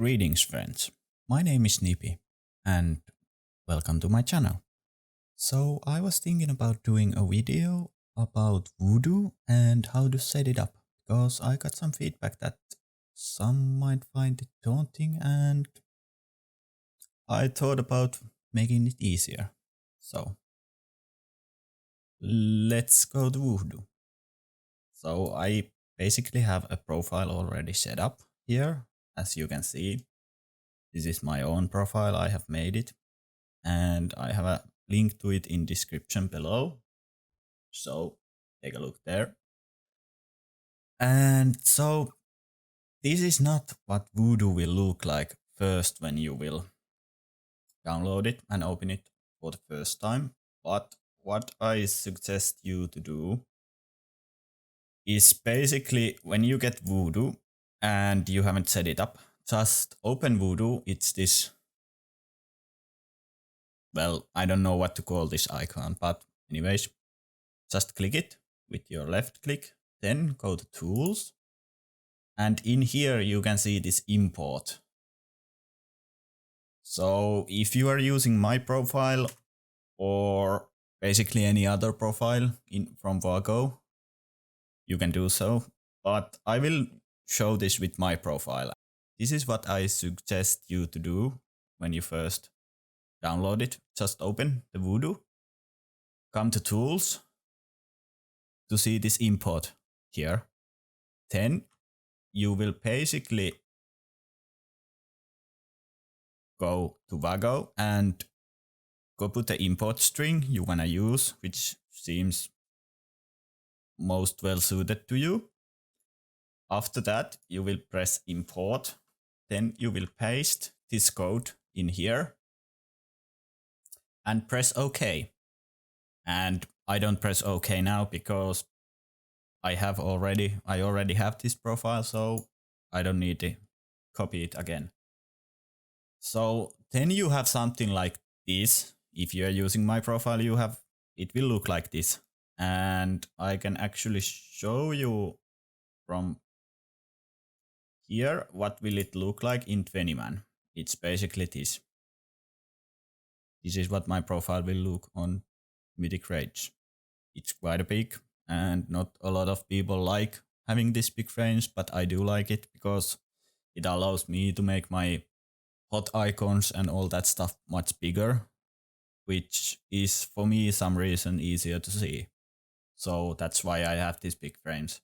Greetings friends, my name is Nipi and welcome to my channel. So I was thinking about doing a video about VuhDo and how to set it up, because I got some feedback that some might find it daunting and I thought about making it easier. So let's go to VuhDo. So I basically have a profile already set up here. As you can see, this is my own profile, I have made it. And I have a link to it in description below. So take a look there. And so this is not what VuhDo will look like first when you will download it and open it for the first time. But what I suggest you to do is basically when you get VuhDo and you haven't set it up, just open VuhDo. It's this, well, I don't know what to call this icon, but anyways, just click it with your left click, then go to Tools, and in here you can see this import. So if you are using my profile or basically any other profile from VuhDo, you can do so, but I will show this with my profile. This is what I suggest you to do when you first download it. Just open the VuhDo, come to Tools to see this import here. Then you will basically go to VuhDo and go put the import string you wanna use, which seems most well suited to you. After that, you will press import. Then you will paste this code in here and press OK. And I don't press OK now because I already have this profile, so I don't need to copy it again. So then you have something like this. If you are using my profile, it will look like this. And I can actually show you from here what will it look like in 20man. It's basically this. This is what my profile will look on Mythic Rage. It's quite big and not a lot of people like having this big frames, but I do like it because it allows me to make my hot icons and all that stuff much bigger, which is for me some reason easier to see. So that's why I have these big frames.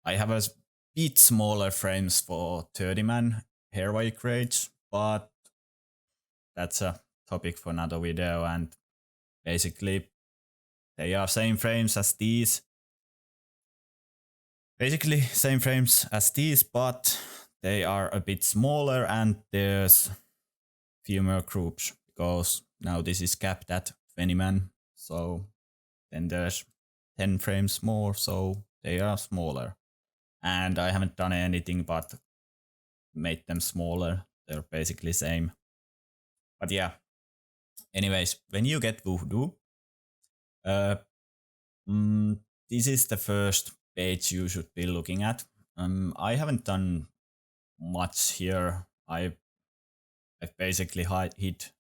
I have a bit smaller frames for 30man Heroic Rage, but that's a topic for another video, and basically they are same frames as these. Basically same frames as these, but they are a bit smaller and there's few more groups because now this is capped at 20man. So then there's 10 frames more, so they are smaller. And I haven't done anything but made them smaller. They're basically same. But yeah, anyways, when you get VuhDo, this is the first page you should be looking at. I haven't done much here. I've basically hid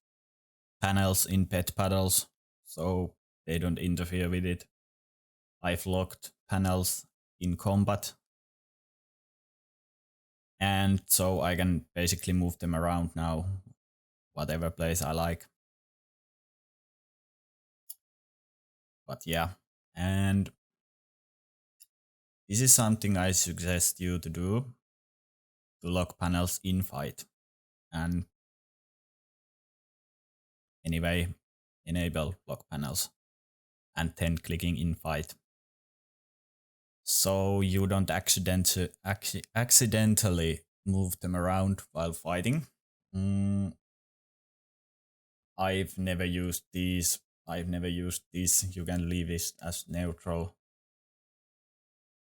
panels in pet paddles, so they don't interfere with it. I've locked panels in combat, and so I can basically move them around now, whatever place I like. But yeah, and this is something I suggest you to do, to lock panels in fight. And anyway, enable lock panels and then clicking in fight, so you don't accidentally move them around while fighting. I've never used these. You can leave this as neutral.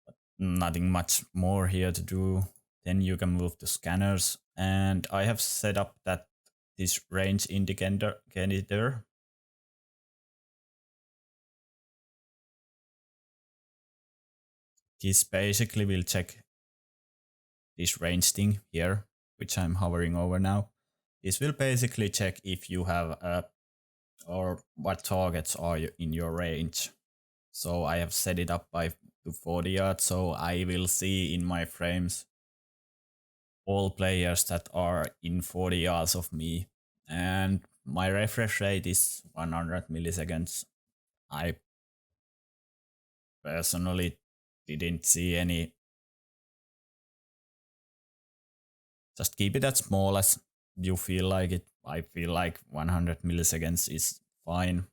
But nothing much more here to do. Then you can move the scanners, and I have set up that this range indicator. This basically will check this range thing here. which I'm hovering over now. This will basically check if you have or what targets are in your range. So I have set it up to 40 yards, so I will see in my frames all players that are in 40 yards of me. And my refresh rate is 100 milliseconds. I personally didn't see any. Just keep it as small as you feel like it. I feel like 100 milliseconds is fine.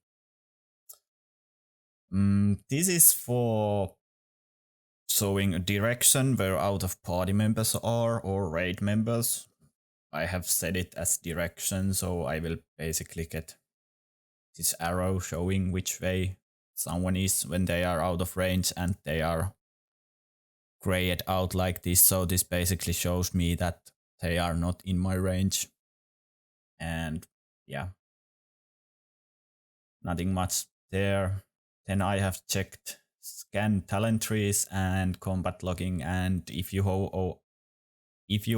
This is for showing a direction where out of party members are or raid members. I have set it as direction, so I will basically get this arrow showing which way someone is when they are out of range, and they are grayed out like this. So this basically shows me that they are not in my range. And yeah, nothing much there. Then I have checked scan talent trees and combat logging, and if you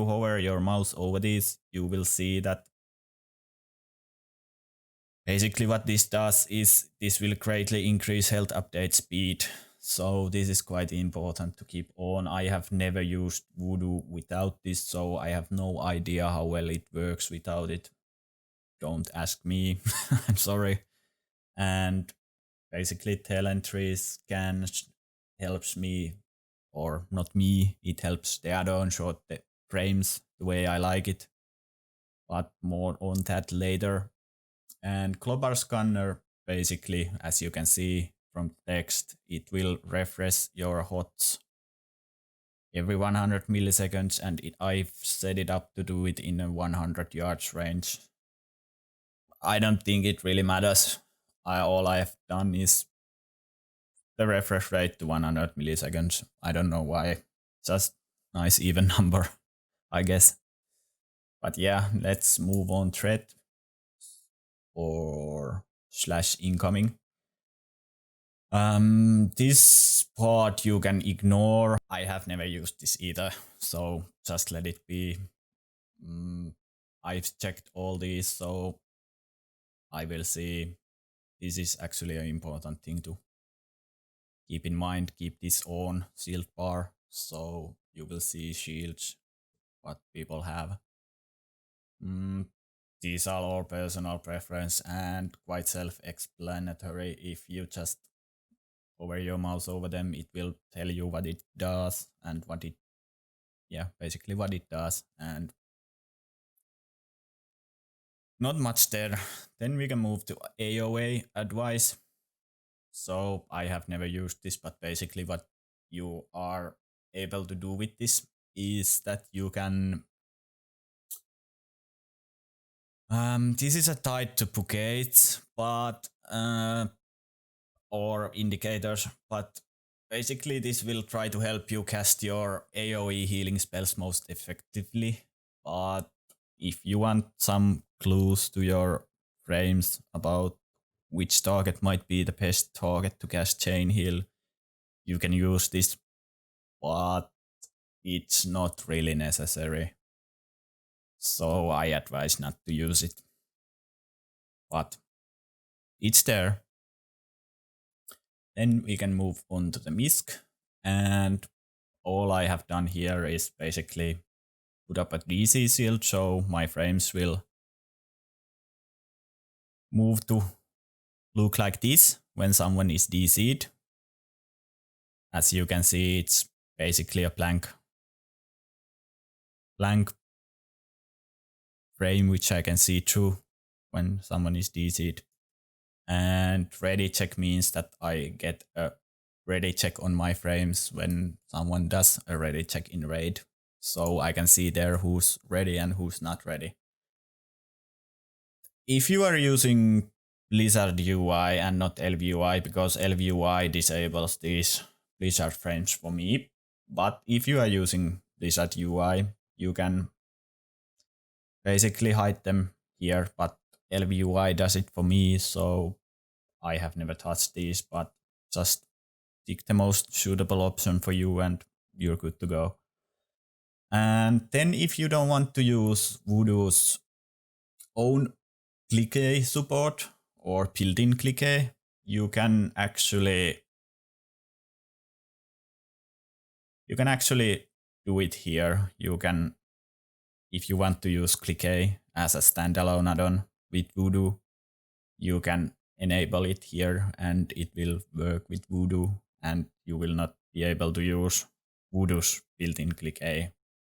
hover your mouse over this, you will see that basically what this does is this will greatly increase health update speed. So this is quite important to keep on. I have never used VuhDo without this, so I have no idea how well it works without it. Don't ask me. I'm sorry. And basically talent trees scan helps me, or not me, it helps the add-on short the frames the way I like it. But more on that later. And global scanner, basically, as you can see from text, it will refresh your HOTS every 100 milliseconds, and I've set it up to do it in a 100 yards range. I don't think it really matters. All I have done is the refresh rate to 100 milliseconds. I don't know why. Just nice even number, I guess. But yeah, let's move on thread or /incoming. This part you can ignore. I have never used this either, so just let it be. I've checked all these, so I will see. This is actually an important thing to keep in mind. Keep this on shield bar, so you will see shields, what people have. These are all personal preference and quite self-explanatory. If you just hover your mouse over them, it will tell you what it does and basically what it does, and not much there. Then we can move to AOA advice. So I have never used this, but basically what you are able to do with this is that you can this is a tied to Bouquets, but or indicators, but basically this will try to help you cast your AoE healing spells most effectively. But if you want some clues to your frames about which target might be the best target to cast chain heal, you can use this, but it's not really necessary. So I advise not to use it. But it's there. Then we can move on to the MISC, and all I have done here is basically put up a DC shield, so my frames will move to look like this when someone is DC'd. As you can see, it's basically a blank frame which I can see through when someone is DC'd. And ready check means that I get a ready check on my frames when someone does a ready check in raid. So I can see there who's ready and who's not ready. If you are using Blizzard UI and not LVUI, because LVUI disables these Blizzard frames for me, but if you are using Blizzard UI, you can basically hide them here, but LVUI does it for me, so I have never touched these, but just pick the most suitable option for you and you're good to go. And then if you don't want to use VuhDo's own Clique support or built-in Clique, you can actually do it here. You can, if you want to use Clique as a standalone add-on with VuhDo, you can enable it here and it will work with VuhDo, and you will not be able to use VuhDo's built-in Clique.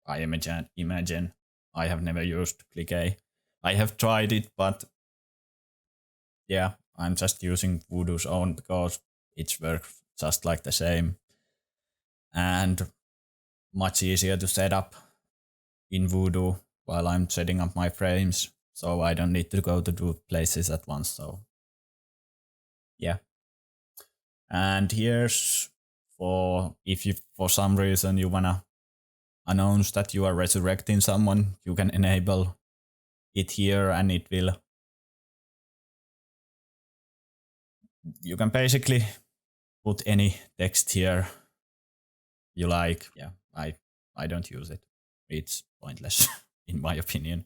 I imagine. I have never used Clique. I have tried it, but yeah, I'm just using VuhDo's own because it works just like the same and much easier to set up in VuhDo while I'm setting up my frames, so I don't need to go to 2 places at once. So yeah. And here's for if you for some reason you wanna announce that you are resurrecting someone, you can enable it here and it will. You can basically put any text here you like. Yeah, I don't use it. It's pointless in my opinion.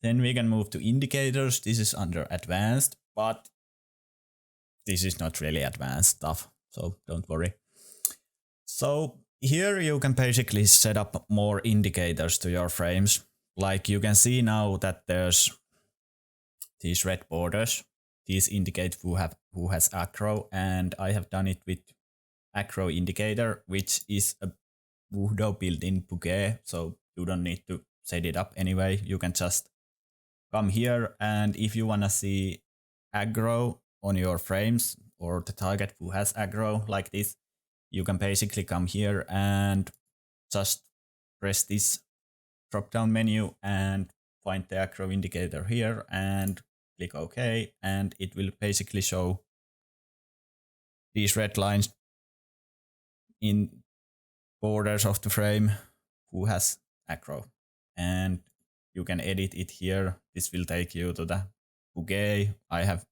Then we can move to indicators. This is under advanced, but this is not really advanced stuff, so don't worry. So here you can basically set up more indicators to your frames. Like you can see now that there's these red borders. These indicate who has aggro, and I have done it with aggro indicator, which is a VuhDo built-in Bouquet, so you don't need to set it up anyway. You can just come here, and if you wanna see aggro on your frames or the target who has aggro like this, you can basically come here and just press this drop down menu and find the aggro indicator here and click OK, and it will basically show these red lines in borders of the frame who has aggro, and you can edit it here. This will take you to the Bouquet. I have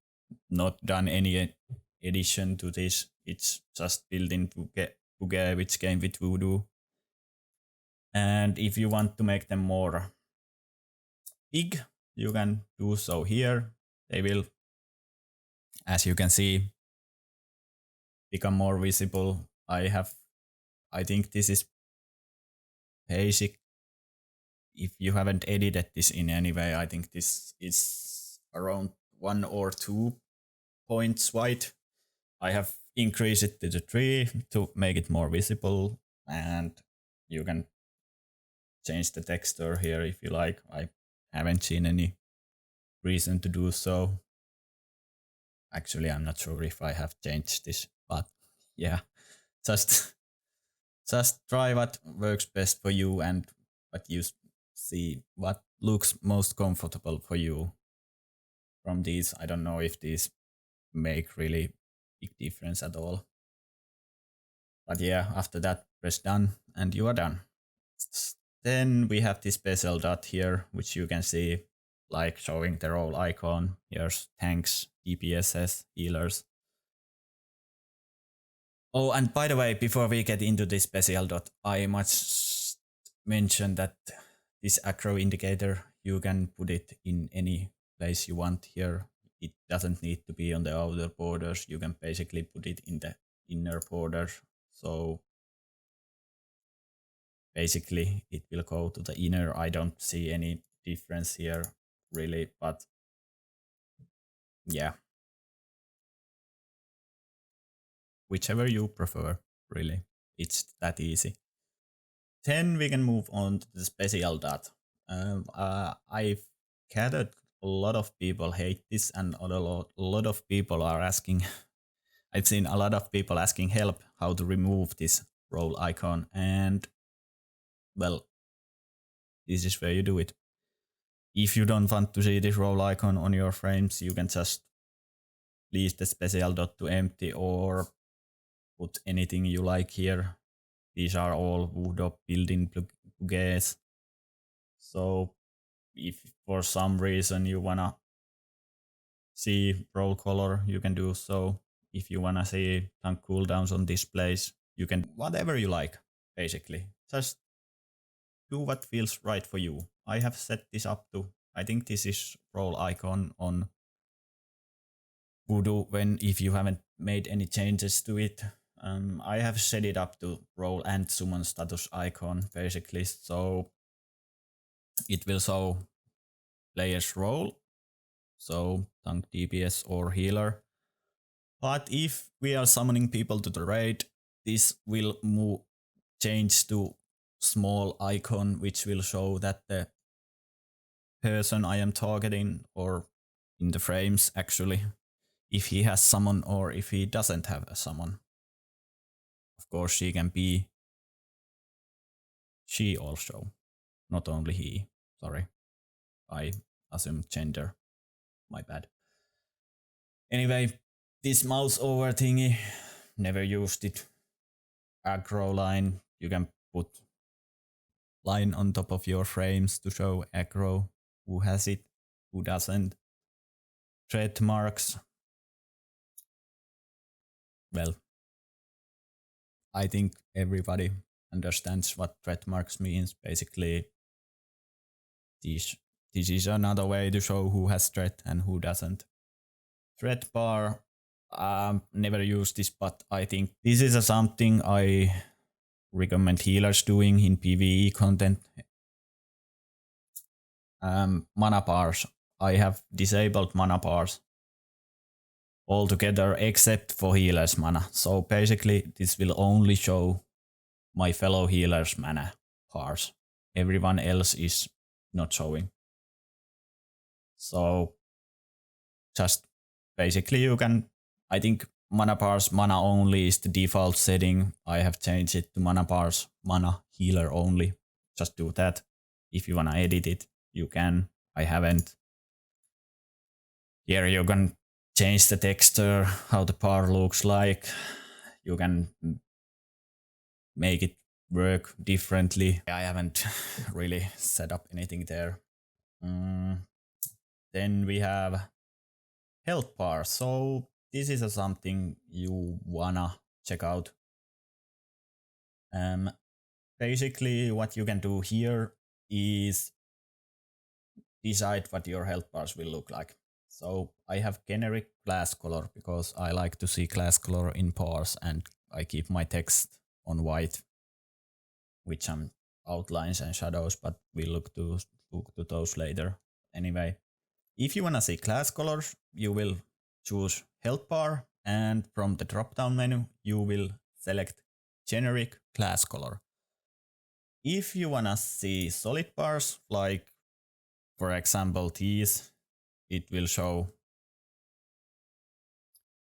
not done any addition to this. It's just built-in Bouquet which came with VuhDo. And if you want to make them more big, you can do so here. They will, as you can see, become more visible. I think this is basic. If you haven't edited this in any way, I think this is around 1 or 2 points wide. I have increased it to the 3 to make it more visible, and you can change the texture here if you like. I haven't seen any reason to do so. Actually, I'm not sure if I have changed this, but yeah, just try what works best for you and what you see, what looks most comfortable for you from these. I don't know if these make really big difference at all. But yeah, after that, press done and you are done. Then we have this special dot here, which you can see like showing the role icon. Here's tanks, DPSs, healers. Oh, and by the way, before we get into this special dot, I must mention that this aggro indicator, you can put it in any place you want here. It doesn't need to be on the outer borders. You can basically put it in the inner borders. So basically it will go to the inner. I don't see any difference here really, but yeah. Whichever you prefer, really. It's that easy. Then we can move on to the special dot. I've gathered a lot of people hate this, and a lot of people are asking. I've seen a lot of people asking help how to remove this role icon, and well, this is where you do it. If you don't want to see this role icon on your frames, you can just leave the special dot to empty or put anything you like here. These are all VuhDo built-in plugins. So if for some reason you wanna see role color, you can do so. If you wanna see tank cooldowns on displays, you can whatever you like, basically. Just do what feels right for you. I have set this up to, I think this is role icon on VuhDo when if you haven't made any changes to it. I have set it up to role and summon status icon basically, so it will show player's role, so tank, DPS or healer. But if we are summoning people to the raid, this will change to small icon which will show that the person I am targeting, or in the frames actually, if he has summon or if he doesn't have a summon. Of course she can be she also, not only he. Sorry, I assumed gender, my bad. Anyway, this mouse over thingy, never used it. Aggro line, you can put line on top of your frames to show aggro, who has it, who doesn't. Threat marks, well, I think everybody understands what threat marks means. Basically, this is another way to show who has threat and who doesn't. Threat bar, never used this, but I think this is something I recommend healers doing in PvE content. Mana bars, I have disabled mana bars altogether except for healers mana. So basically this will only show my fellow healers mana bars. Everyone else is not showing. So just basically you can, I think mana bars mana only is the default setting. I have changed it to mana bars mana healer only. Just do that. If you wanna edit it, you can. I haven't. Here you can change the texture, how the bar looks like. You can make it work differently. I haven't really set up anything there. Then we have health bar. So this is something you wanna check out. Basically what you can do here is decide what your health bars will look like. So I have generic class color because I like to see class color in bars, and I keep my text on white with some outlines and shadows, but we'll look to those later. Anyway, if you wanna see class colors, you will choose health bar, and from the drop down menu you will select generic class color. If you wanna see solid bars, like for example these, it will show.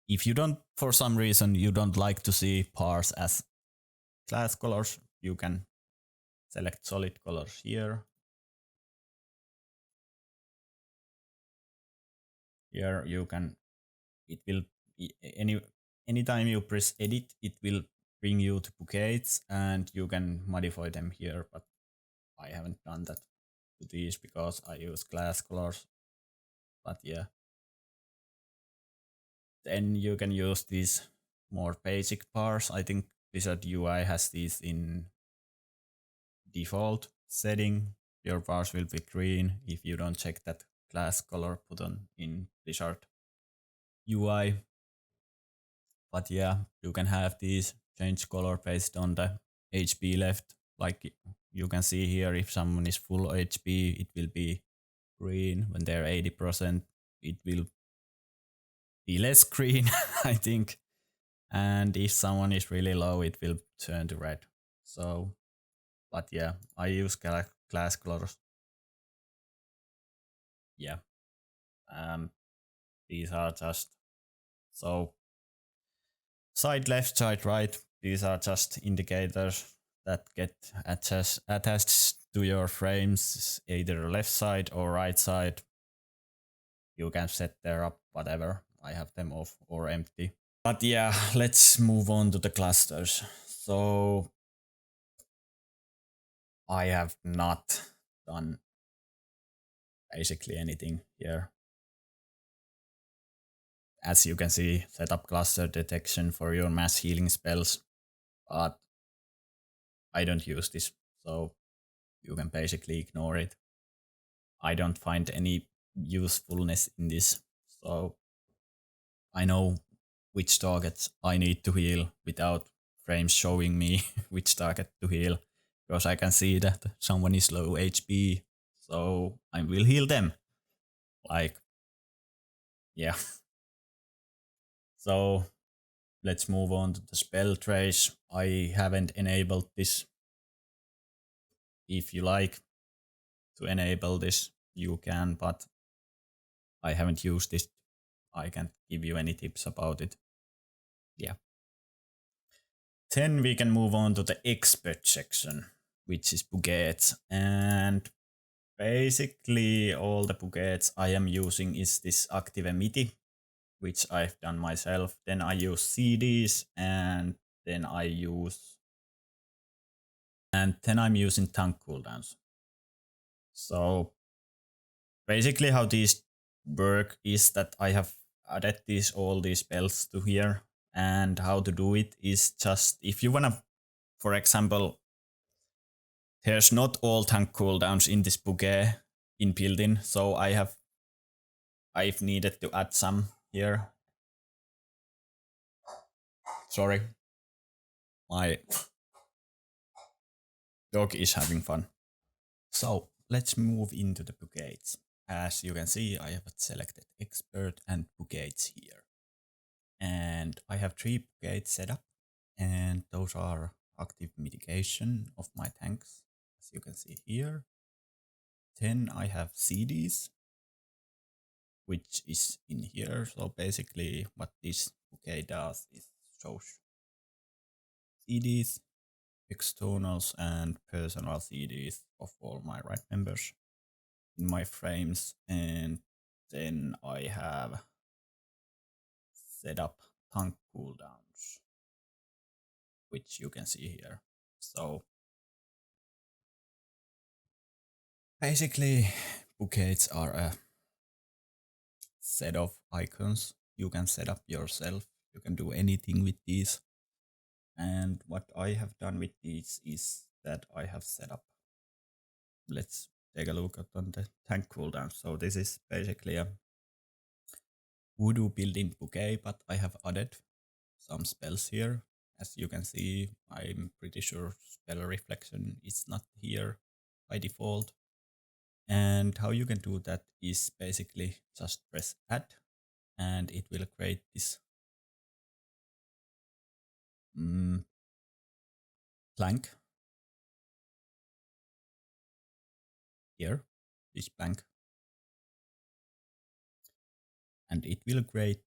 If you don't, for some reason you don't like to see bars as class colors, you can select solid colors here. Here you can, it will, anytime you press edit, it will bring you to Bouquets and you can modify them here, but I haven't done that to these because I use class colors. But yeah. Then you can use these more basic bars. I think Blizzard UI has these in default setting. Your bars will be green if you don't check that class color button in Blizzard UI. But yeah, you can have these change color based on the HP left. Like you can see here, if someone is full HP, it will be green. When they're 80%, it will be less green, I think. And if someone is really low, it will turn to red. So, but yeah, I use class colors. Yeah. These are just, so side left, side right, these are just indicators that get attached to your frames, either left side or right side. You can set there up whatever. I have them off or empty. But yeah, let's move on to the clusters. So I have not done basically anything here. As you can see, set up cluster detection for your mass healing spells, but I don't use this. So you can basically ignore it. I don't find any usefulness in this, so I know which targets I need to heal without frames showing me which target to heal, because I can see that someone is low HP, so I will heal them. Like, yeah. So let's move on to the spell trace. I haven't enabled this. If you like to enable this, you can, but I haven't used this. I can't give you any tips about it. Yeah. Then we can move on to the expert section, which is Bouquets. And basically all the Bouquets I am using is this Active MIDI, which I've done myself. Then I use CDs, and then I'm using tank cooldowns. So basically how these work is that I have added all these spells to here, and how to do it is just if you wanna, for example, there's not all tank cooldowns in this bouquet in built-in, so I've needed to add some here. Sorry, my dog is having fun. So let's move into the bouquets. As you can see, I have selected expert and bouquets here. And I have 3 bouquets set up, and those are active mitigation of my tanks, as you can see here. Then I have CDs, which is in here. So basically what this bouquet does is shows CDs, externals and personal CDs of all my right members in my frames. And then I have set up tank cooldowns, which you can see here. So basically bouquets are a set of icons you can set up yourself. You can do anything with these. And what I have done with these is that I have set up, let's take a look at on the tank cooldown. So this is basically a VuhDo built-in bouquet, but I have added some spells here. As you can see, I'm pretty sure spell reflection is not here by default. And how you can do that is basically just press add, and it will create this blank here, this blank, and it will create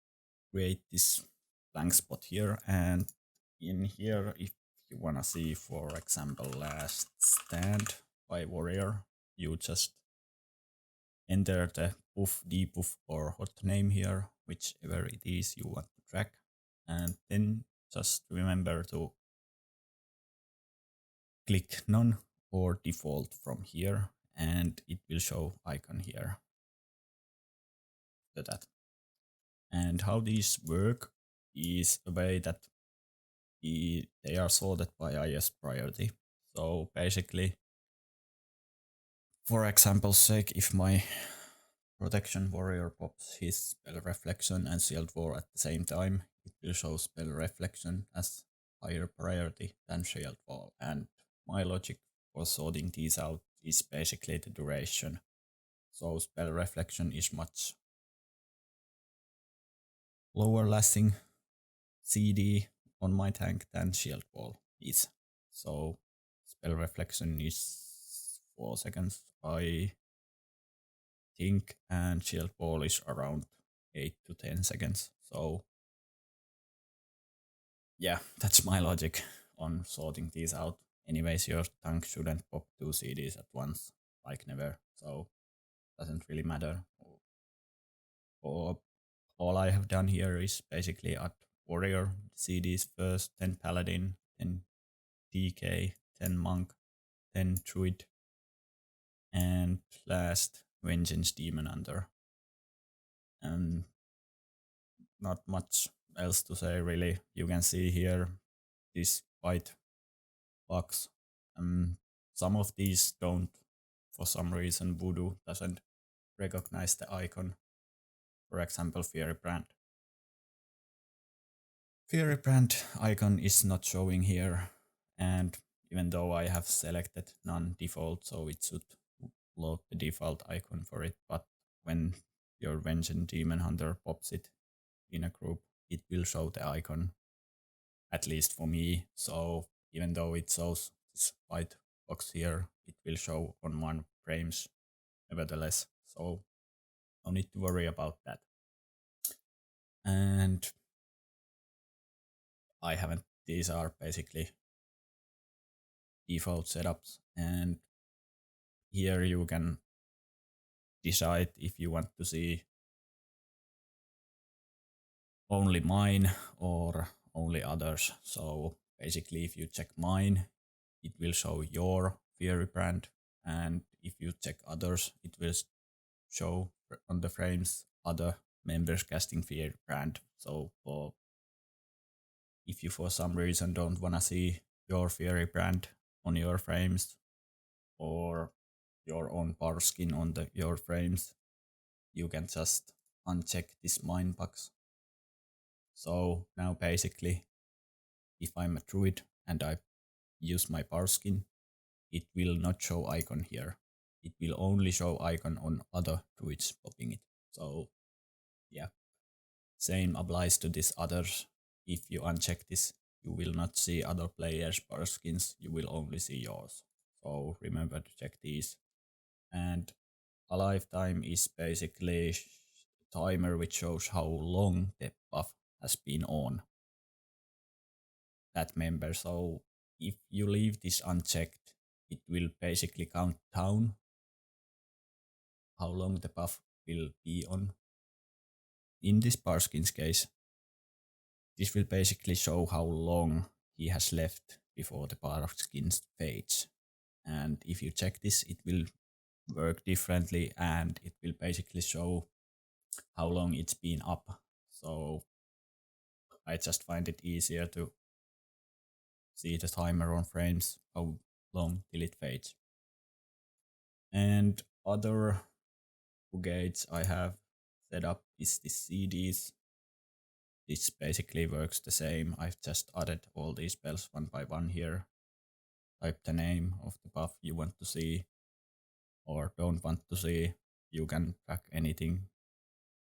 this blank spot here. And in here, if you wanna see, for example, last stand by warrior, you just enter the buff, debuff, or hot name here, whichever it is you want to track, and then just remember to click none or default from here, and it will show icon here to that. And how these work is a way that they are sorted by highest priority. So basically, for example's sake, if my protection warrior pops his spell reflection and shield war at the same time, it will show spell reflection as higher priority than shield wall. And my logic for sorting these out is basically the duration. So spell reflection is much lower lasting CD on my tank than shield wall is. So spell reflection is 4 seconds, I think, and shield wall is around 8 to 10 seconds. So yeah, that's my logic on sorting these out. Anyways, your tank shouldn't pop 2 CDs at once, like never, so doesn't really matter. Or all I have done here is basically add warrior CDs first, then paladin, then DK, then monk, then druid, and last vengeance demon hunter. And not much else to say really. You can see here this white box. some of these don't. For some reason, VuhDo doesn't recognize the icon. For example, Fairy Brand. Fairy Brand icon is not showing here, and even though I have selected non-default, so it should load the default icon for it, but when your Vengeance Demon Hunter pops it in a group, it will show the icon, at least for me. So even though it shows this white box here, it will show on 1 frames nevertheless. So no need to worry about that. And I haven't, these are basically default setups, and here you can decide if you want to see only mine or only others. So basically if you check mine, it will show your Fairy Brand, and if you check others, it will show on the frames other members casting Fairy Brand. So if you for some reason don't want to see your Fairy Brand on your frames or your own bar skin on your frames, you can just uncheck this mine box. So now basically, if I'm a druid and I use my bar skin, it will not show icon here. It will only show icon on other druids popping it. So yeah, same applies to this others. If you uncheck this, you will not see other players' bar skins, you will only see yours. So remember to check these. And alive time is basically a timer which shows how long the buff has been on that member. So if you leave this unchecked, it will basically count down how long the buff will be on. In this Barskin's case, this will basically show how long he has left before the Barskin fades. And if you check this, it will work differently, and it will basically show how long it's been up. So I just find it easier to see the timer on frames, how long till it fades. And other Bouquets I have set up is the CDs. This basically works the same. I've just added all these spells one by one here. Type the name of the buff you want to see or don't want to see. You can track anything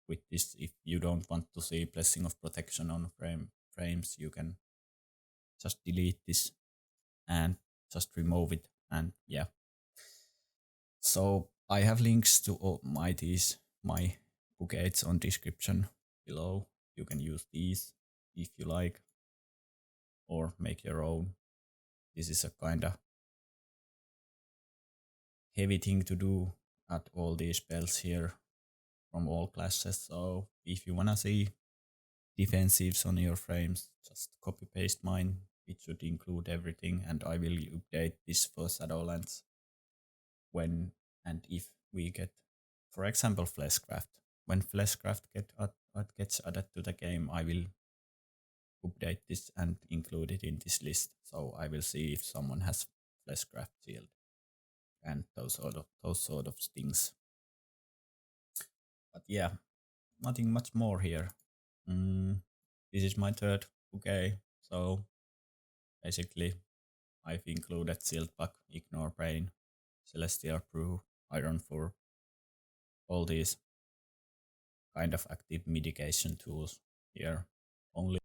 with this. If you don't want to see Blessing of Protection on frames, you can just delete this and just remove it. And yeah. So I have links to all my Bouquets on description below. You can use these if you like or make your own. This is a kind of heavy thing to do, add all these spells here from all classes. So if you wanna see defensives on your frames, just copy paste mine. It should include everything, and I will update this for Shadowlands when and if we get, for example, Fleshcraft. When Fleshcraft gets added to the game, I will update this and include it in this list. So I will see if someone has Fleshcraft shield and those sort of things. But yeah, nothing much more here. This is my third bouquet, so basically I've included Siltbuck, Ignore Brain, Celestial Brew, Iron Fur, all these kind of active mitigation tools here only.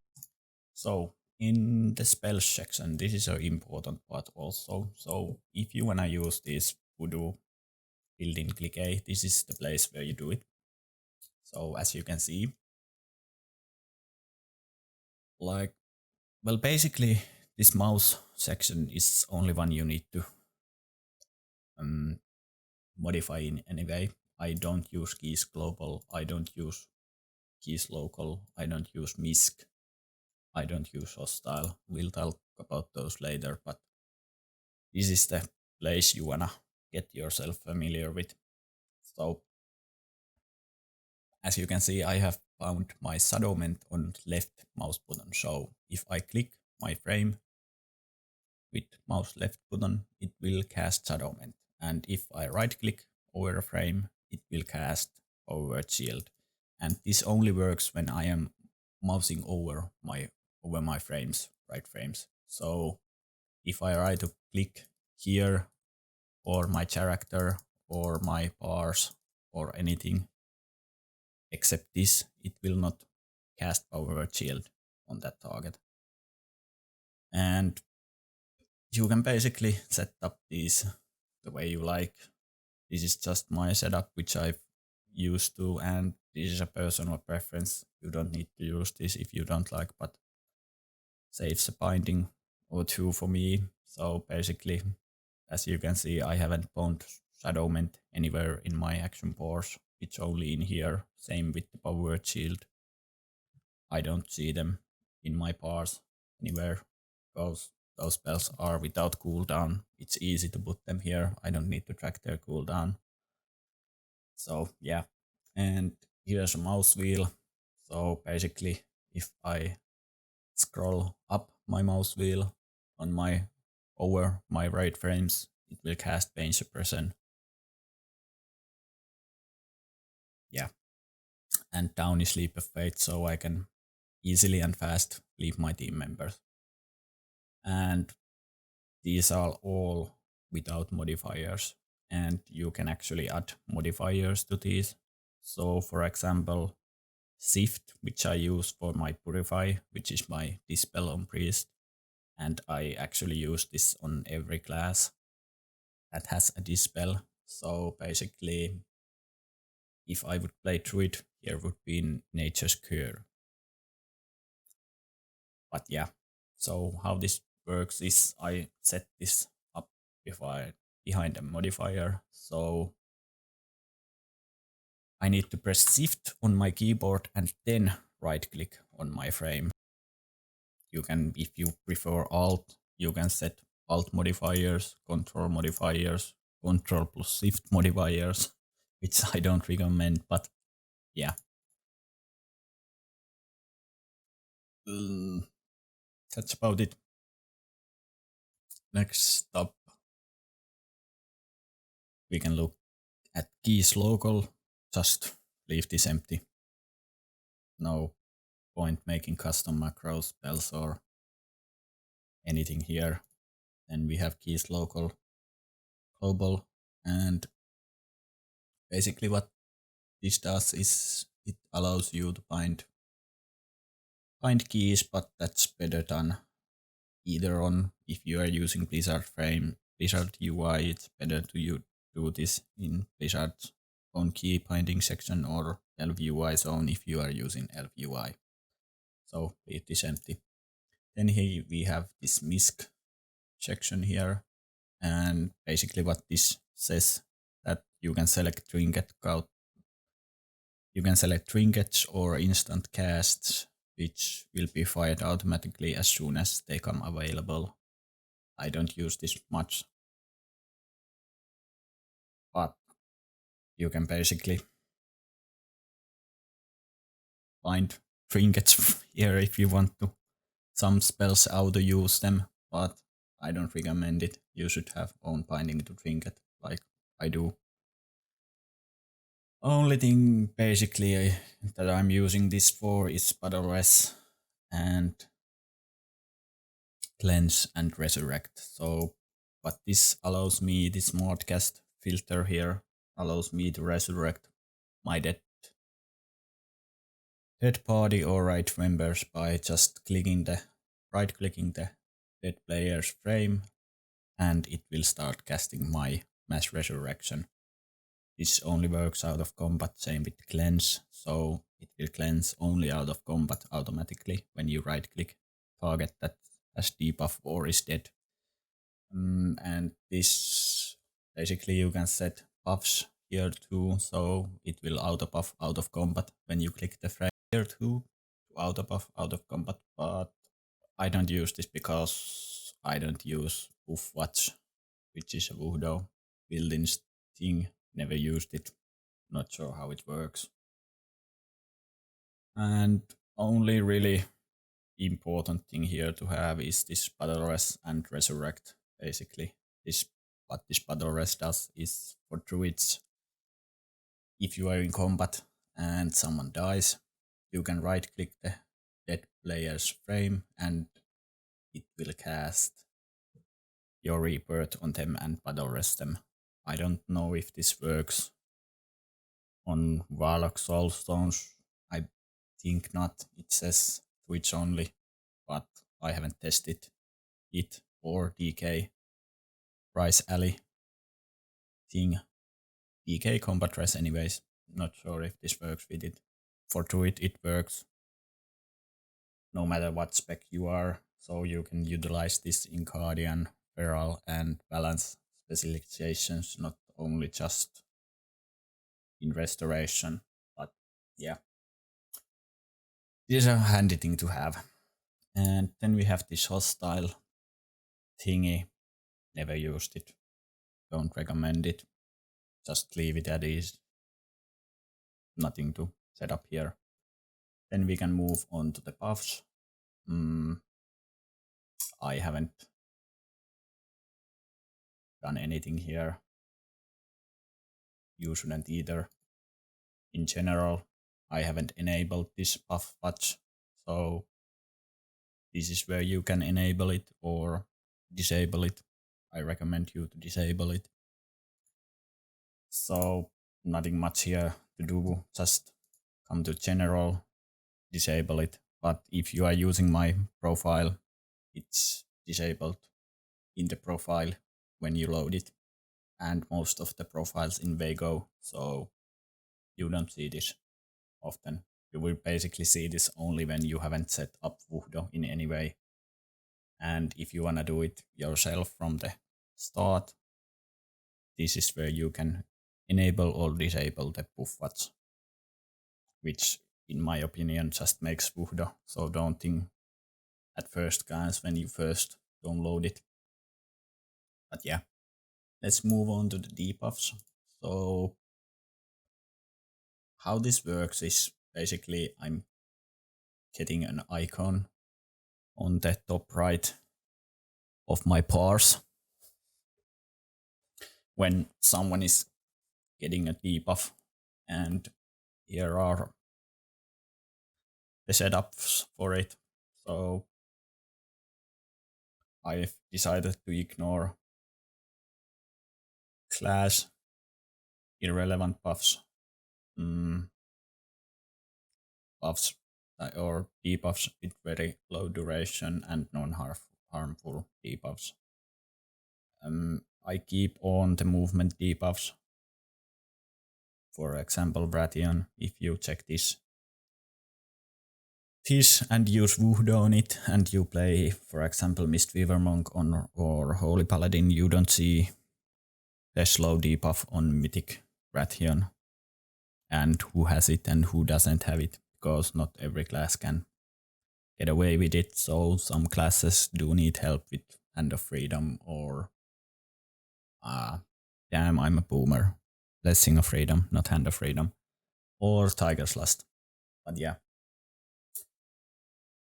So in the spell section, this is an important part also. So if you wanna use this VuhDo built-in Clique, this is the place where you do it. So as you can see, basically this mouse section is only one you need to modify in any way. I don't use keys global, I don't use keys local, I don't use MISC, I don't use hostile. We'll talk about those later, but this is the place you wanna get yourself familiar with. So as you can see, I have found my Shadowment on left mouse button. So if I click my frame with mouse left button, it will cast Shadowment. And if I right click over a frame, it will cast Overword Shield. And this only works when I am mousing over my frames, right frames. So if I right to click here or my character or my bars or anything except this, it will not cast Overword Shield on that target. And you can basically set up these the way you like. This is just my setup, which I've used to, and this is a personal preference. You don't need to use this if you don't like, but saves a binding or two for me. So basically, as you can see, I haven't bound Shadowment anywhere in my action bars. It's only in here. Same with the Power Shield. I don't see them in my bars anywhere because those spells are without cooldown. It's easy to put them here. I don't need to track their cooldown. So yeah, and here's a mouse wheel. So basically, if I scroll up my mouse wheel on over my right frames, it will cast Pain Suppression. Yeah, and down is Leap of Fate, so I can easily and fast leave my team members. And these are all without modifiers, and you can actually add modifiers to these. So for example, Shift, which I use for my Purify, which is my Dispel on Priest, and I actually use this on every class that has a Dispel. So basically, if I would play Druid, here would be in Nature's Cure. But yeah, so how this works is I set this up behind a modifier. So I need to press Shift on my keyboard and then right click on my frame. You can, if you prefer Alt, you can set Alt modifiers, Control modifiers, Control plus Shift modifiers, which I don't recommend, but yeah. That's about it. Next up, we can look at keys local. Just leave this empty. No point making custom macros, spells, or anything here. Then we have keys local, global, and basically what this does is it allows you to find keys, but that's better done either on if you are using Blizzard UI, it's better to you do this in Blizzard's own key binding section or Elf UI zone if you are using Elf UI. So leave this empty. Then here we have this MISC section here, and basically what this says that you can select trinket count. You can select trinkets or instant casts, which will be fired automatically as soon as they come available. I don't use this much, but you can basically find trinkets here if you want to. Some spells auto use them, but I don't recommend it. You should have own binding to trinket, like I do. Only thing basically that I'm using this for is Battle-Res and Cleanse and Resurrect. So, but this allows me, this Smart-Cast filter here allows me to resurrect my dead party or right members by just right-clicking the dead player's frame, and it will start casting my Mass Resurrection. This only works out of combat, same with Cleanse, so it will cleanse only out of combat automatically when you right-click target that has debuff or is dead. And this, basically you can set buffs here too, so it will auto-buff out of combat when you click the frame here too, to auto-buff out of combat, but I don't use this because I don't use Buff Watch, which is a VuhDo built-in thing. Never used it. Not sure how it works. And only really important thing here to have is this battle res and resurrect. Basically, what this battle res does is for druids, if you are in combat and someone dies, you can right click the dead player's frame and it will cast your rebirth on them and battle rest them. I don't know if this works on Warlock Soulstones. I think not. It says Twitch only, but I haven't tested it or DK Price Alley thing. DK combat res anyways. Not sure if this works with it. For Druid it works no matter what spec you are, so you can utilize this in Guardian, Feral and Balance specializations, not only just in Restoration, but yeah. This is a handy thing to have. And then we have this hostile thingy. Never used it. Don't recommend it. Just leave it as is. Nothing to set up here. Then we can move on to the buffs. I haven't done anything here. You shouldn't either. In general, I haven't enabled this buff patch, so this is where you can enable it or disable it. I recommend you to disable it. So nothing much here to do, just come to general, disable it. But if you are using my profile, it's disabled in the profile when you load it, and most of the profiles in VuhDo, so you don't see this often. You will basically see this only when you haven't set up VuhDo in any way. And if you wanna do it yourself from the start, this is where you can enable or disable the buff watch, which in my opinion just makes VuhDo so daunting at first glance when you first download it. But yeah, let's move on to the debuffs. So how this works is basically I'm getting an icon on the top right of my parse when someone is getting a debuff, and here are the setups for it. So I've decided to ignore class irrelevant buffs, buffs or debuffs with very low duration and non-harmful debuffs. I keep on the movement debuffs. For example, Brathion, if you check this and use VuhDo on it, and you play, for example, Mistweaver Monk on or Holy Paladin, you don't see the slow debuff on Mythic Brathion, and who has it and who doesn't have it, because not every class can get away with it. So some classes do need help with Hand of Freedom or damn, I'm a boomer. Blessing of Freedom, not Hand of Freedom, or Tiger's Lust. But yeah.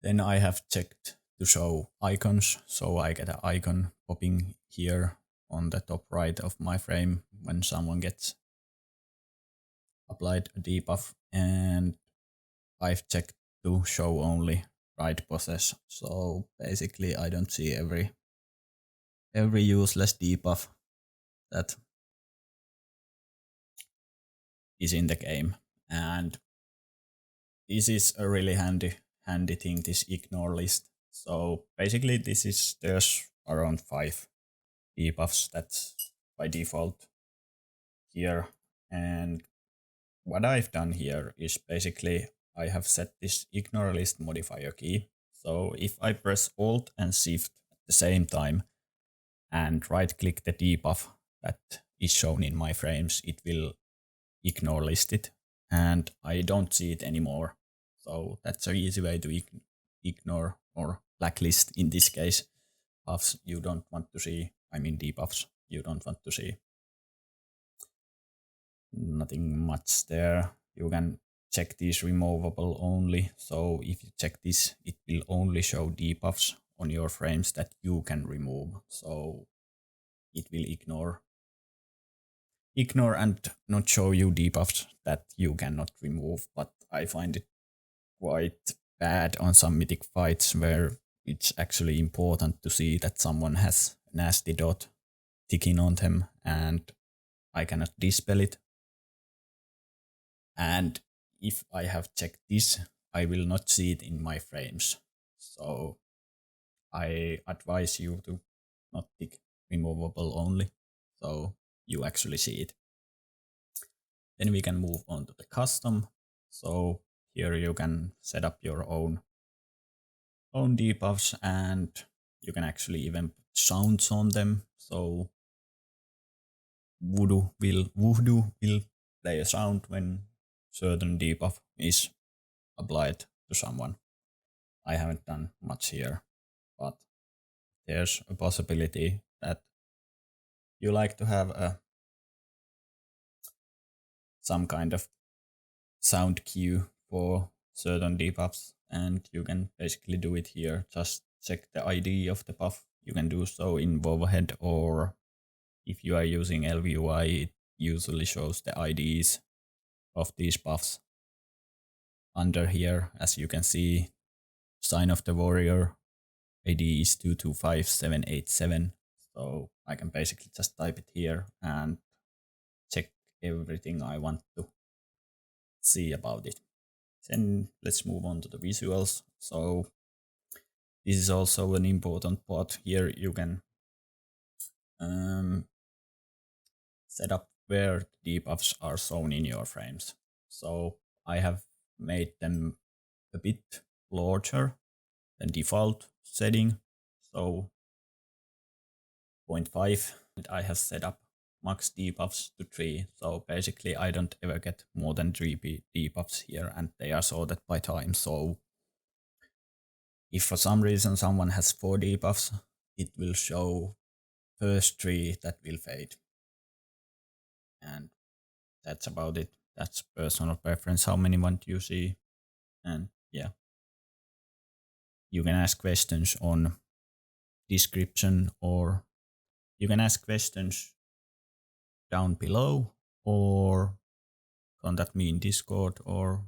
Then I have checked to show icons, so I get an icon popping here on the top right of my frame when someone gets applied a debuff, and I've checked to show only right possess. So basically I don't see every useless debuff that is in the game. And this is a really handy thing, this ignore list. So basically there's around 5 debuffs that's by default here. And what I've done here is basically I have set this ignore list modifier key. So if I press Alt and Shift at the same time and right click the debuff that is shown in my frames, it will ignore list it, and I don't see it anymore. So that's an easy way to ignore or blacklist in this case buffs you don't want to see. I mean debuffs you don't want to see. Nothing much there. You can check these removable only. So if you check this, it will only show debuffs on your frames that you can remove. So it will ignore and not show you debuffs that you cannot remove. But I find it quite bad on some mythic fights where it's actually important to see that someone has nasty dot ticking on them and I cannot dispel it. And if I have checked this, I will not see it in my frames. So I advise you to not tick removable only, so you actually see it. Then we can move on to the custom. So here you can set up your own debuffs and you can actually even put sounds on them. So VuhDo will play a sound when certain debuff is applied to someone. I haven't done much here, but there's a possibility that you like to have some kind of sound cue for certain debuffs, and you can basically do it here. Just check the ID of the buff. You can do so in VuhDo, or if you are using LVUI, it usually shows the IDs of these buffs under here. As you can see, Sign of the Warrior ID is 225787. So I can basically just type it here and check everything I want to see about it. Then let's move on to the visuals. So this is also an important part. Here you can set up where debuffs are shown in your frames. So I have made them a bit larger than default setting. So 0.5, and I have set up max debuffs to 3. So basically I don't ever get more than 3 debuffs here, and they are sorted by time. So if for some reason someone has 4 debuffs, it will show first 3 that will fade. And that's about it. That's personal preference, how many want you see. And yeah, you can ask questions on description, or you can ask questions down below, or contact me in Discord, or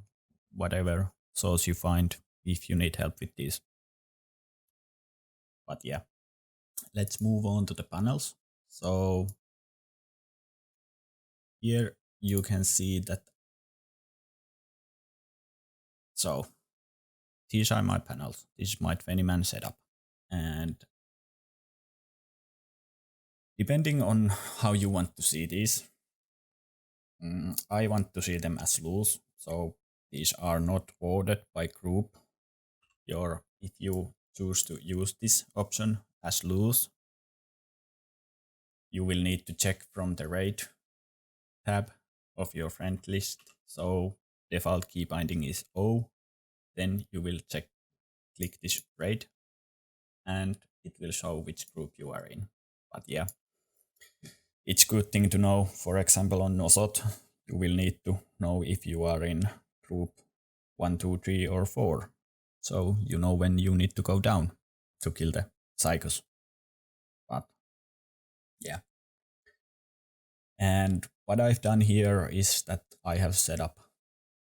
whatever source you find if you need help with this. But yeah, let's move on to the panels. So here you can see that. So these are my panels. This is my 20-man setup. And depending on how you want to see these, I want to see them as loose. So these are not ordered by group. If you choose to use this option as loose, you will need to check from the raid tab of your friend list. So default key binding is O. Then you will click this raid and it will show which group you are in. But yeah, it's good thing to know. For example, on Nosot, you will need to know if you are in group 1, 2, 3, or 4. So you know when you need to go down to kill the psychos. But yeah. And what I've done here is that I have set up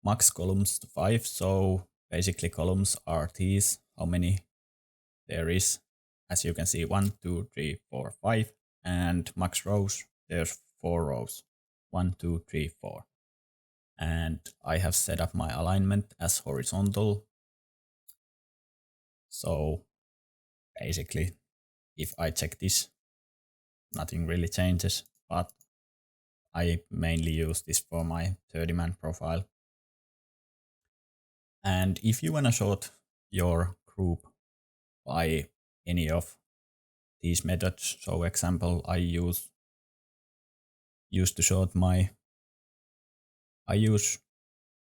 max columns to 5. So basically columns are these, how many there is. As you can see, 1, 2, 3, 4, 5. And max rows, there's 4 rows. 1, 2, 3, 4. And I have set up my alignment as horizontal. So basically, if I check this, nothing really changes, but I mainly use this for my 30-man profile. And if you want to sort your group by any of these methods, so example, I use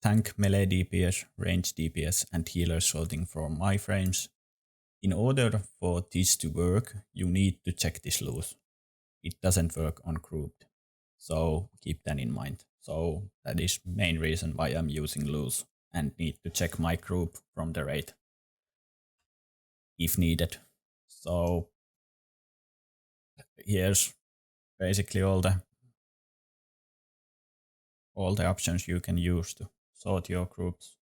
tank, melee DPS, range DPS, and healer sorting for my frames. In order for this to work, you need to check this loose. It doesn't work on grouped. So keep that in mind. So that is main reason why I'm using loose and need to check my group from the rate if needed. So here's basically all the options you can use to sort your groups.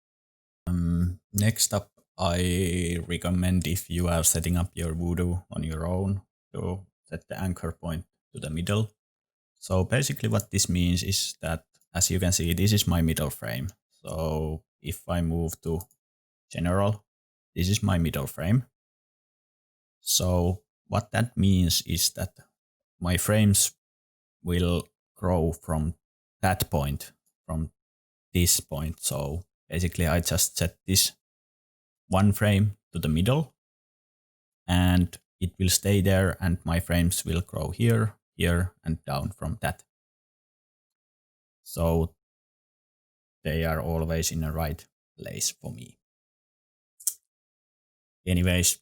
Next up, I recommend if you are setting up your VuhDo on your own to set the anchor point to the middle. So basically what this means is that, as you can see, this is my middle frame. So if I move to general, this is my middle frame. So what that means is that my frames will grow from that point, from this point. So basically I just set this one frame to the middle and it will stay there and my frames will grow here, here and down from that. So they are always in the right place for me. Anyways,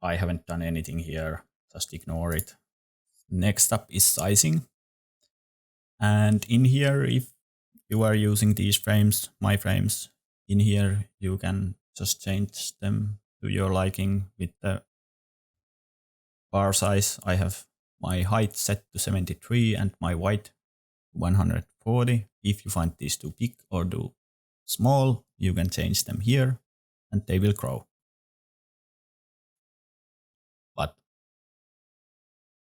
I haven't done anything here, just ignore it. Next up is sizing. And in here, if you are using these frames, my frames, in here you can just change them to your liking with the bar size. I have my height set to 73 and my width 140. If you find these too big or too small, you can change them here and they will grow. But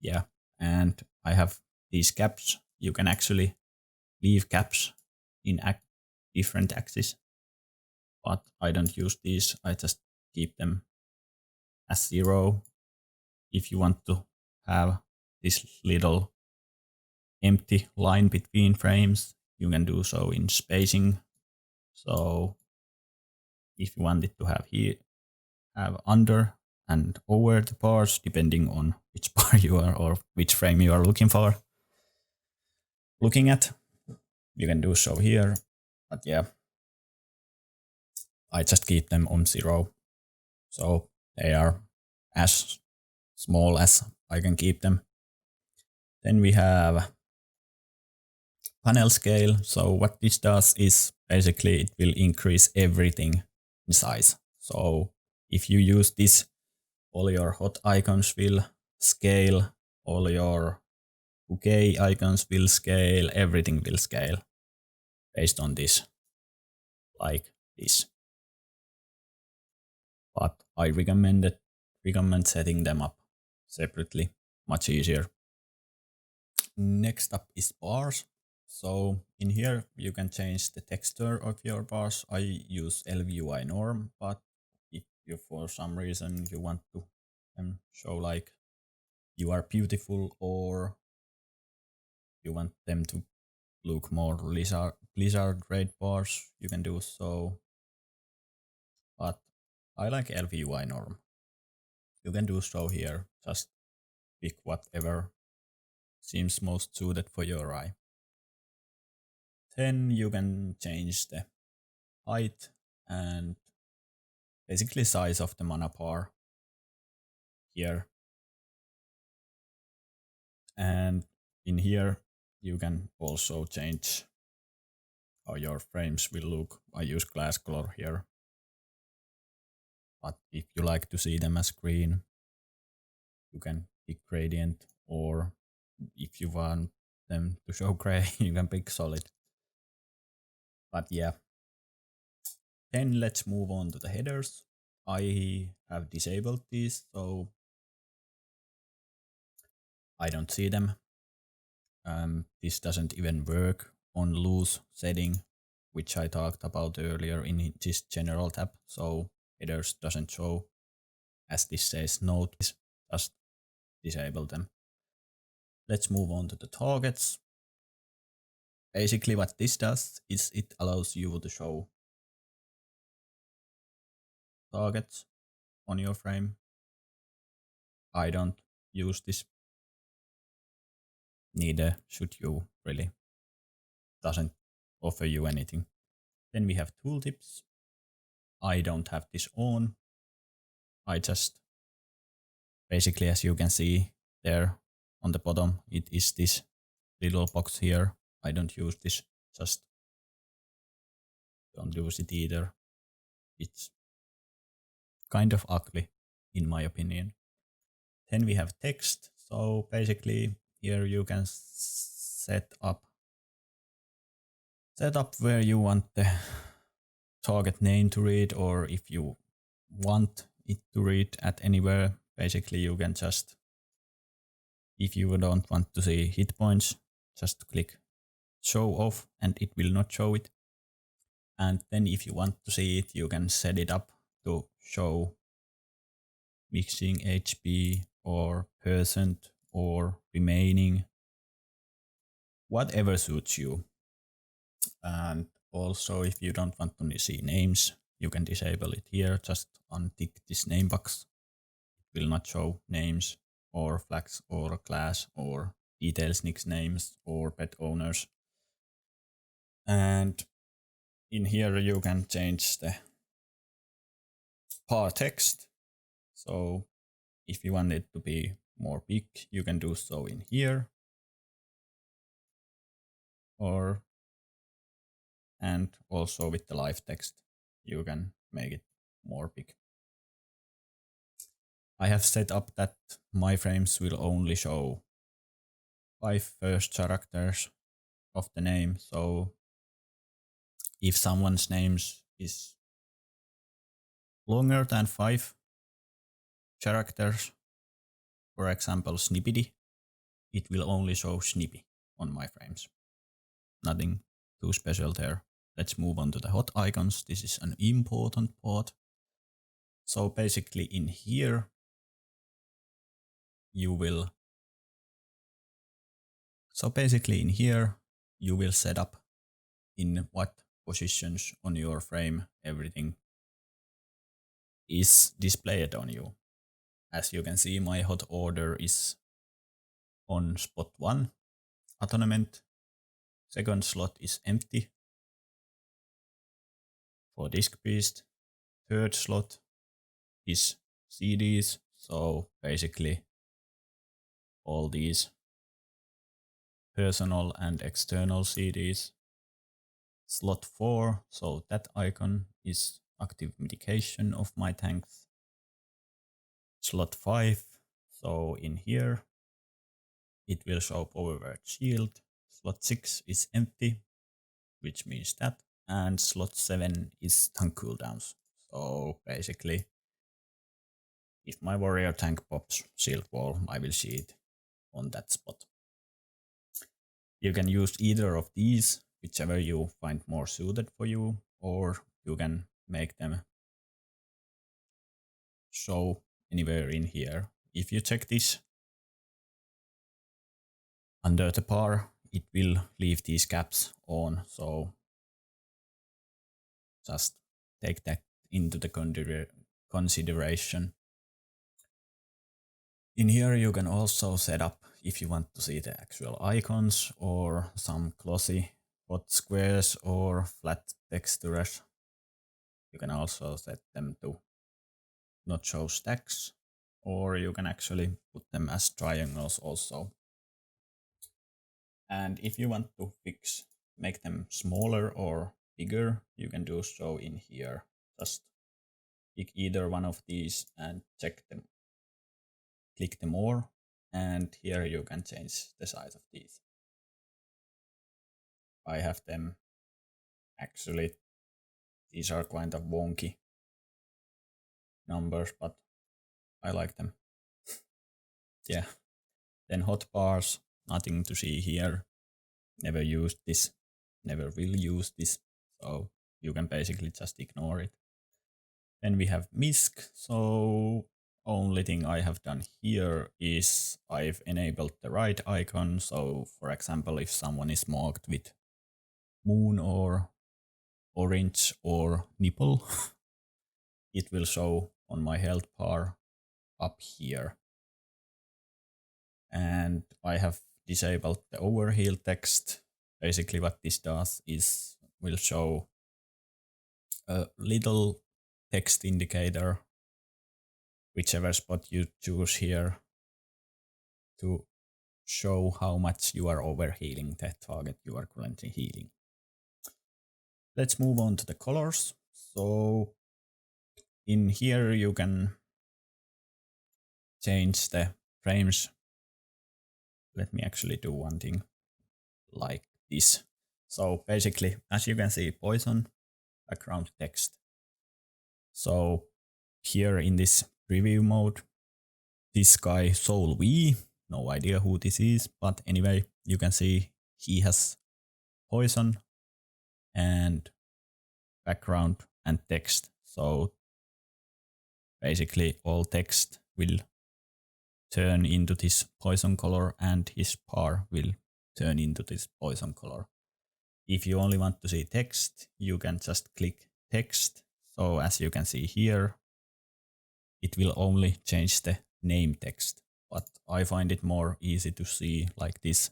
yeah, and I have these caps. You can actually leave caps in different axes, but I don't use these. I just keep them as 0. If you want to have this little empty line between frames, you can do so in spacing. So if you want it to have here, have under and over the bars, depending on which bar you are or which frame you are looking at, you can do so here. But yeah, I just keep them on 0. So they are as small as I can keep them. Then we have panel scale. So what this does is basically it will increase everything in size. So if you use this, all your hot icons will scale, all your bouquet icons will scale, everything will scale based on this, like this. But I recommend setting them up separately, much easier. Next up is bars. So in here you can change the texture of your bars. I use LVUI norm, but if you for some reason you want to show like you are beautiful or you want them to look more Blizzard red bars, you can do so. But I like LVUI norm. You can do so here, just pick whatever seems most suited for your eye. Then you can change the height and basically size of the mana bar here. And in here you can also change how your frames will look. I use glass color here. But if you like to see them as green, you can pick gradient, or if you want them to show gray, you can pick solid. But yeah. Then let's move on to the headers. I have disabled these, so I don't see them. This doesn't even work on loose setting, which I talked about earlier in this general tab. So headers doesn't show, as this says note, just disable them. Let's move on to the targets. Basically what this does is it allows you to show targets on your frame. I don't use this. Neither should you, really. Doesn't offer you anything. Then we have tooltips. I don't have this on. I just basically, as you can see there on the bottom, it is this little box here. I don't use this, just don't use it either. It's kind of ugly, in my opinion. Then we have text. So basically here you can set up where you want the target name to read, or if you want it to read at anywhere, basically you can just, if you don't want to see hit points, just click show off and it will not show it. And then if you want to see it, you can set it up to show mixing HP or percent or remaining, whatever suits you. And also if you don't want to see names, you can disable it here. Just untick this name box. It will not show names or flags or class or details, nicknames or pet owners. And in here you can change the par text. So if you want it to be more big, you can do so in here. And also with the live text, you can make it more big. I have set up that my frames will only show 5 first characters of the name. So if someone's name is longer than 5 characters, for example Snippety, it will only show Snippy on my frames. Nothing too special there. Let's move on to the hot icons. This is an important part. So basically in here you will set up in what positions on your frame everything is displayed on you. As you can see, my hot order is on spot 1, Atonement. Second slot is empty for Disc Beast. Third slot is CDs, so basically all these personal and external CDs. Slot 4, so that icon is active mitigation of my tanks. Slot 5, so in here it will show power word shield. Slot 6 is empty, which means that. And slot 7 is tank cooldowns. So basically, if my warrior tank pops shield wall, I will see it on that spot. You can use either of these, whichever you find more suited for you, or you can make them show anywhere in here. If you check this under the bar, it will leave these caps on, so just take that into the consideration. In here you can also set up if you want to see the actual icons or some glossy hot squares or flat textures. You can also set them to not show stacks, or you can actually put them as triangles also. And if you want to make them smaller or bigger, you can do so in here. Just pick either one of these and check them. Click the more, and here you can change the size of these. I have them, actually these are kind of wonky numbers, but I like them. Yeah. Then hotbars, nothing to see here. Never used this, never will use this, so you can basically just ignore it. Then we have MISC, so only thing I have done here is I've enabled the right icon. So for example, if someone is marked with moon or orange or nipple, it will show on my health bar up here. And I have disabled the overheal text. Basically what this does is will show a little text indicator, whichever spot you choose here, to show how much you are overhealing the target you are currently healing. Let's move on to the colors. So in here you can change the frames. Let me actually do one thing like this. So basically, as you can see, poison, background text. So here in this preview mode, this guy Soul V, no idea who this is, but anyway, you can see he has poison and background and text. So basically all text will turn into this poison color and his bar will turn into this poison color. If you only want to see text, you can just click text. So as you can see here, it will only change the name text, but I find it more easy to see like this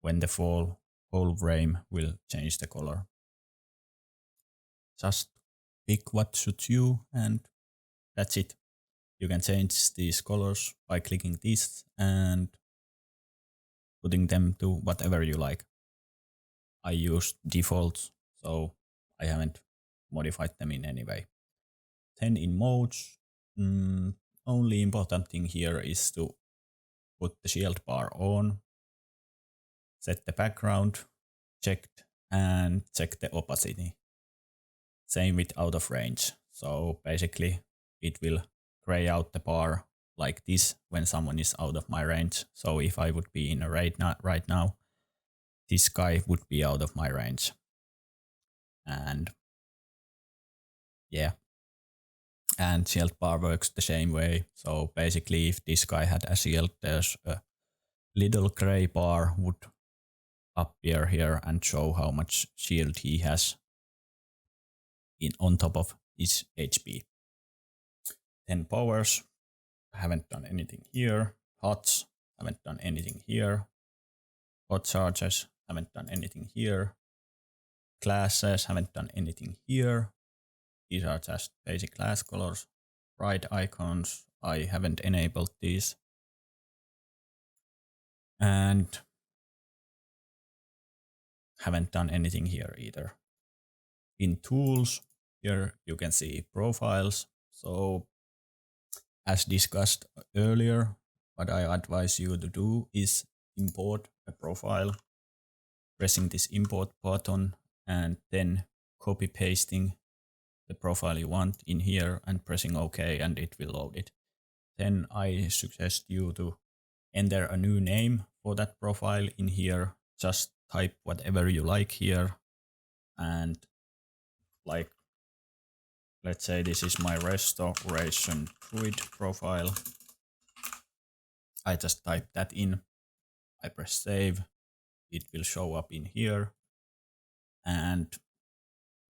when the whole frame will change the color. Just pick what suits you and that's it. You can change these colors by clicking this and putting them to whatever you like. I use defaults, so I haven't modified them in any way. Then in modes, only important thing here is to put the shield bar on, set the background checked, and check the opacity. Same with out of range. So basically it will gray out the bar like this when someone is out of my range. So if I would be in a raid right now, this guy would be out of my range. And yeah. And shield bar works the same way. So basically if this guy had a shield, there's a little gray bar would appear here and show how much shield he has on top of his HP. Then powers, haven't done anything here. Hots, haven't done anything here. Hot charges, haven't done anything here. Classes, haven't done anything here. These are just basic class colors. Bright icons, I haven't enabled these. And haven't done anything here either. In tools, here you can see profiles. So as discussed earlier, what I advise you to do is import a profile, pressing this import button and then copy pasting the profile you want in here and pressing OK and it will load it. Then I suggest you to enter a new name for that profile in here. Just type whatever you like here and like, let's say this is my restoration druid profile. I just type that in, I press save, it will show up in here. And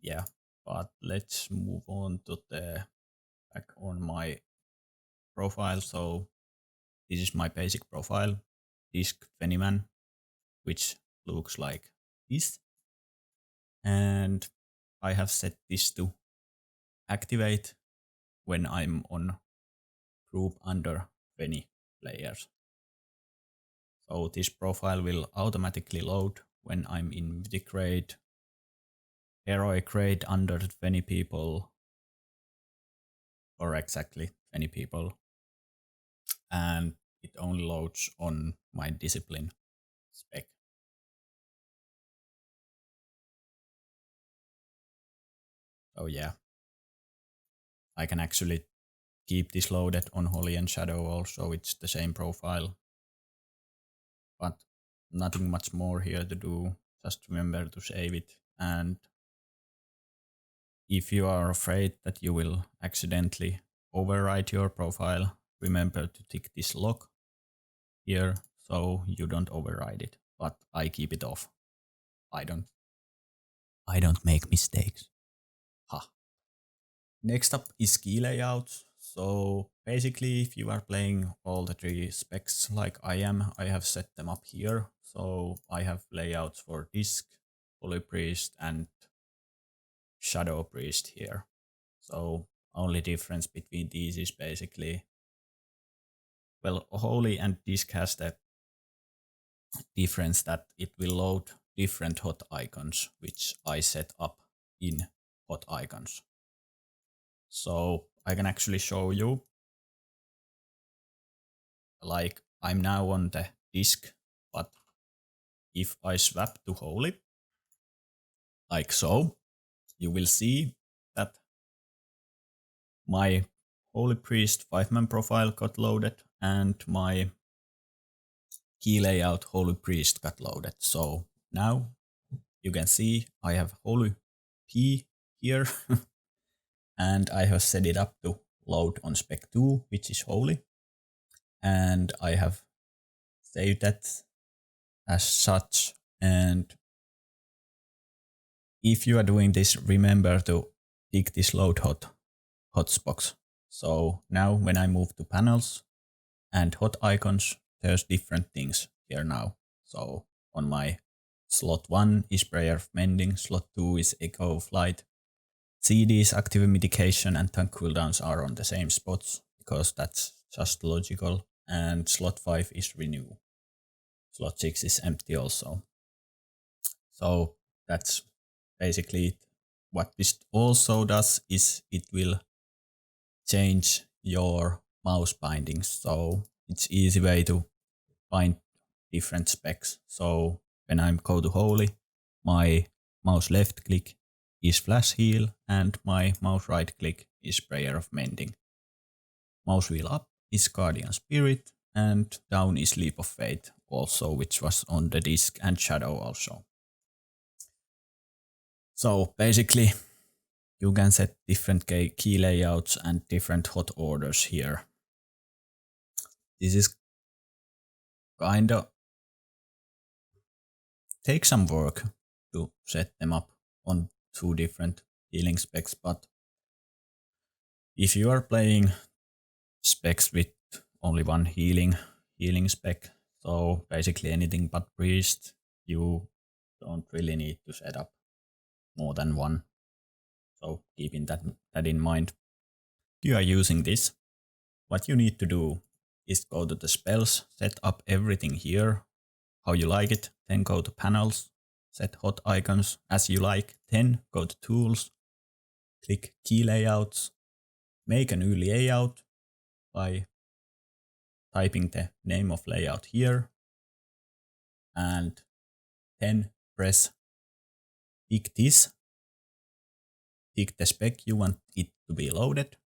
yeah, but let's move on to the back on my profile. So this is my basic profile, Disc 20man, which looks like this. And I have set this to activate when I'm on group under 20 players. So this profile will automatically load when I'm in the grade, heroic grade under 20 people, or exactly 20 people. And it only loads on my discipline spec. So yeah, I can actually keep this loaded on Holy and Shadow also, it's the same profile. But nothing much more here to do, just remember to save it. And if you are afraid that you will accidentally overwrite your profile, remember to tick this lock here so you don't override it. But I keep it off. I don't make mistakes. Ha. Next up is key layouts. So basically if you are playing all the three specs like I am, I have set them up here. So I have layouts for Disc, Holy Priest and Shadow Priest here. So only difference between these is basically, well, Holy and Disc has the difference that it will load different hot icons, which I set up in hot icons. So I can actually show you, like I'm now on the disk, but if I swap to Holy, like so, you will see that my Holy Priest 5-man profile got loaded and my key layout Holy Priest got loaded. So now you can see I have Holy P here and I have set it up to load on spec 2, which is Holy. And I have saved that as such. And if you are doing this, remember to tick this load hotspots. So now when I move to panels and hot icons, there's different things here now. So on my slot 1 is Prayer of Mending, slot 2 is Echo of Light. CD's active mitigation and tank cooldowns are on the same spots because that's just logical. And slot 5 is Renew. Slot 6 is empty also. So that's basically it. What this also does is it will change your mouse bindings. So it's easy way to find different specs. So when I go to Holy, my mouse left click is Flash Heal and my mouse right click is Prayer of Mending. Mouse wheel up is Guardian Spirit and down is Leap of Faith also, which was on the disk, and Shadow also. So basically you can set different key layouts and different hot orders here. This is kinda takes some work to set them up on 2 different healing specs, but if you are playing specs with only one healing spec, so basically anything but priest, you don't really need to set up more than one. So keeping that in mind. If you are using this, what you need to do is go to the spells, set up everything here how you like it, then go to panels, set hot icons as you like, then go to tools, click key layouts, make a new layout by typing the name of layout here, and then press pick this, pick the spec you want it to be loaded,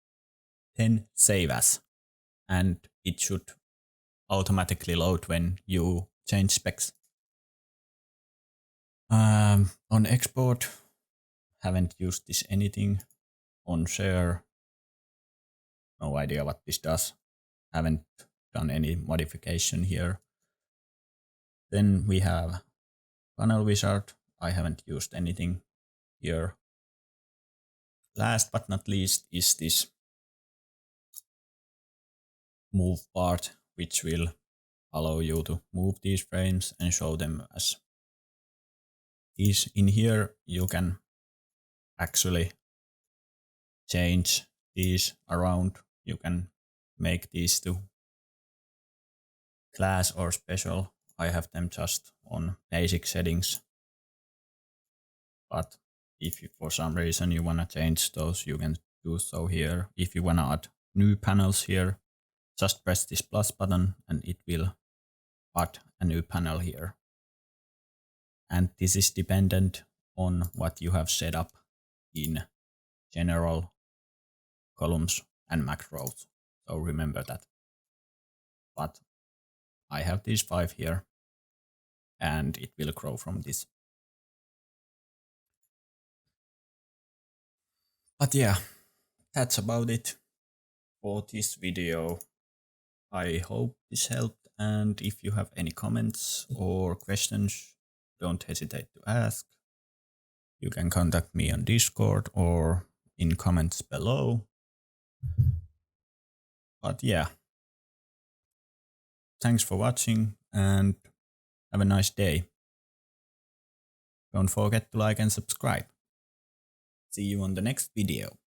then save as, and it should automatically load when you change specs. On export, haven't used this anything. On share, no idea what this does. Haven't done any modification here. Then we have Funnel Wizard. I haven't used anything here. Last but not least is this move part, which will allow you to move these frames and show them as these. In here you can actually change these around. You can make these to class or special. I have them just on basic settings. But if you, for some reason you want to change those, you can do so here. If you want to add new panels here, just press this plus button and it will add a new panel here. And this is dependent on what you have set up in general, columns and macros. So remember that. But I have these 5 here and it will grow from this. But yeah, that's about it for this video. I hope this helped, and if you have any comments or questions, don't hesitate to ask. You can contact me on Discord or in comments below. But yeah, thanks for watching and have a nice day. Don't forget to like and subscribe. See you on the next video.